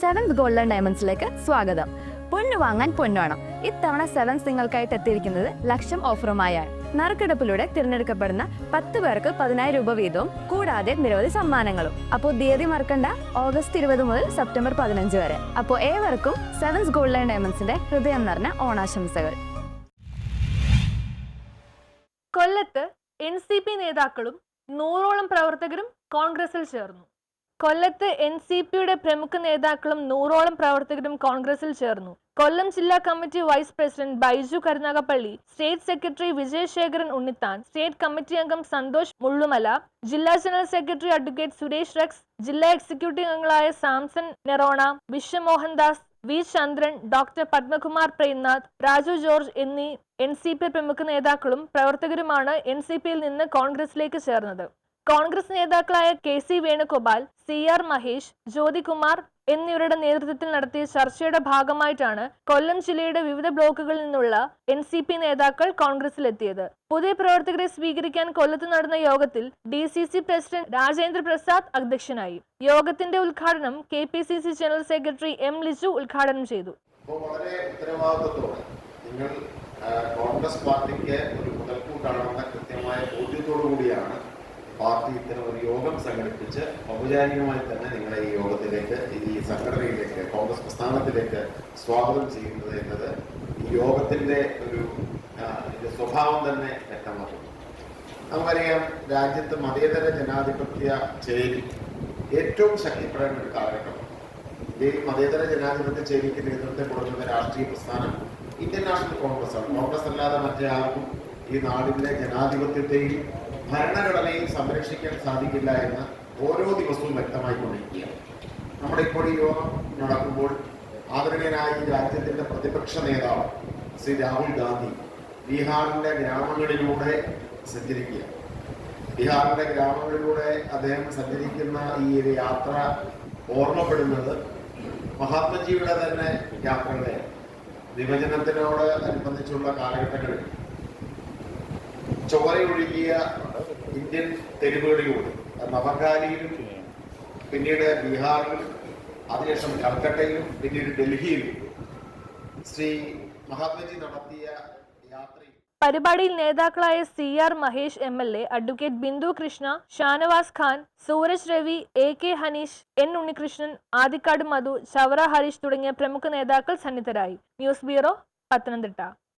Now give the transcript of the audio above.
Sevens golden ഡയമണ്ട്സിലേക്ക് സ്വാഗതം. പൊന്നു വാങ്ങാൻ പൊന്നുവേണം. ഇത്തവണ സെവൻസ് നിങ്ങൾക്കായിട്ട് എത്തിയിരിക്കുന്നത് ലക്ഷം ഓഫറുമായാണ്. നറുക്കെടുപ്പിലൂടെ തിരഞ്ഞെടുക്കപ്പെടുന്ന 10 പേർക്ക് 10,000 രൂപ വീതവും കൂടാതെ നിരവധി സമ്മാനങ്ങളും. അപ്പോൾ തീയതി മറക്കണ്ട, ഓഗസ്റ്റ് 20 മുതൽ സെപ്റ്റംബർ 15 വരെ. അപ്പോൾ ഏവർക്കും സെവൻസ് ഗോൾഡൻ ഡയമണ്ട്സിന്റെ ഹൃദയം നിറഞ്ഞ ഓണാശംസകൾ. കൊല്ലത്ത് NCP നേതാക്കളും 100ഓളം പ്രവർത്തകരും കോൺഗ്രസിൽ ചേർന്നു. കൊല്ലത്ത് NCPയുടെ പ്രമുഖ നേതാക്കളും 100ഓളം പ്രവർത്തകരും കോൺഗ്രസിൽ ചേർന്നു. കൊല്ലം ജില്ലാ committee vice president Baiju Karunagappally, state secretary Vijayasekharan Unnithan, state committee അംഗം സന്തോഷ് മുള്ളുമല, ജില്ലാ general secretary advocate Suresh Rex, ജില്ലാ എക്സിക്യൂട്ടീവ് അംഗങ്ങളായ Samson Nerona, Vishwamohandas, V Chandran, doctor Padmakumar Premnath, Raju George എന്നീ NCP പ്രമുഖ നേതാക്കളും പ്രവർത്തകരുമാണ് NCPയിൽ നിന്ന് കോൺഗ്രസിലേക്ക് ചേർന്നത്. കോൺഗ്രസ് നേതാക്കളായ KC വേണുഗോപാൽ, CR മഹേഷ്, ജ്യോതികുമാർ എന്നിവരുടെ നേതൃത്വത്തിൽ നടത്തിയ ചർച്ചയുടെ ഭാഗമായിട്ടാണ് കൊല്ലം ജില്ലയുടെ വിവിധ ബ്ലോക്കുകളിൽ നിന്നുള്ള NCP നേതാക്കൾ കോൺഗ്രസിലെത്തിയത്. പുതിയ പ്രവർത്തകരെ സ്വീകരിക്കാൻ കൊല്ലത്ത് നടന്ന യോഗത്തിൽ DCC പ്രസിഡന്റ് രാജേന്ദ്ര പ്രസാദ് അധ്യക്ഷനായി. യോഗത്തിന്റെ ഉദ്ഘാടനം KPCC general secretary M Liju ഉദ്ഘാടനം ചെയ്തു. വളരെ ഉത്തരവാദിത്വത്തോടെ നിങ്ങൾ കോൺഗ്രസ് പാർട്ടിക്ക് ഒരു മുതൽക്കൂട്ടാണെന്ന കൃത്യമായ ബോധ്യത്തോടു കൂടിയാണ് പാർട്ടി ഇത്തരം ഒരു യോഗം സംഘടിപ്പിച്ച് ഔപചാരികമായി തന്നെ നിങ്ങളെ ഈ യോഗത്തിലേക്ക്, ഈ സംഘടനയിലേക്ക്, കോൺഗ്രസ് പ്രസ്ഥാനത്തിലേക്ക് സ്വാഗതം ചെയ്യുന്നത് എന്നത് ഈ യോഗത്തിന്റെ ഒരു സ്വഭാവം തന്നെ വ്യക്തമാക്കുന്നു. നമുക്കറിയാം, രാജ്യത്ത് മതേതര ജനാധിപത്യ ചേരി ഏറ്റവും ശക്തിപ്പെടേണ്ട ഒരു കാലഘട്ടം. ഈ മതേതര ജനാധിപത്യ ചേരിക്ക് നേതൃത്വം കൊടുക്കുന്ന രാഷ്ട്രീയ പ്രസ്ഥാനം ഇന്ത്യൻ നാഷണൽ കോൺഗ്രസ് ആണ്. കോൺഗ്രസ് അല്ലാതെ മറ്റേ ആർക്കും ഈ നാടിന്റെ ജനാധിപത്യത്തെയും ഭരണഘടനയും സംരക്ഷിക്കാൻ സാധിക്കില്ല എന്ന് ഓരോ ദിവസവും വ്യക്തമായിക്കൊണ്ടിരിക്കുകയാണ്. നമ്മുടെ ഇപ്പോൾ ഈ യോഗം നടക്കുമ്പോൾ ആദരണീയനായ ഈ രാജ്യത്തിന്റെ പ്രതിപക്ഷ നേതാവ് ശ്രീ രാഹുൽ ഗാന്ധി ബീഹാറിന്റെ ഗ്രാമങ്ങളിലൂടെ സഞ്ചരിക്കുക. ബീഹാറിന്റെ ഗ്രാമങ്ങളിലൂടെ അദ്ദേഹം സഞ്ചരിക്കുന്ന ഈ ഒരു യാത്ര ഓർമ്മപ്പെടുന്നത് മഹാത്മജിയുടെ തന്നെ യാത്രകളെ. വിഭജനത്തിനോട് അനുബന്ധിച്ചുള്ള കാലഘട്ടങ്ങളിൽ ചോരയൊഴുകിയ ഇന്ത്യൻ തെരുവുകളിലൂടെ നവഖാലിയിലും പിന്നീട് ബീഹാറിലും അതിനുശേഷം കൽക്കട്ടയിലും പിന്നീട് ഡൽഹിയിലും ശ്രീ മഹാത്മജി നടത്തിയ യാത്രയിൽ പരിപാടിയിൽ നേതാക്കളായ CR Mahesh MLA, advocate Bindu Krishna, Shanavas Khan, Sooraj Ravi, AK Haneesh, N Unnikrishnan, Adikkad Madhu, Chavara Harish തുടങ്ങിയ പ്രമുഖ നേതാക്കൾ സന്നിധരായി. News bureau, Pathanamthitta.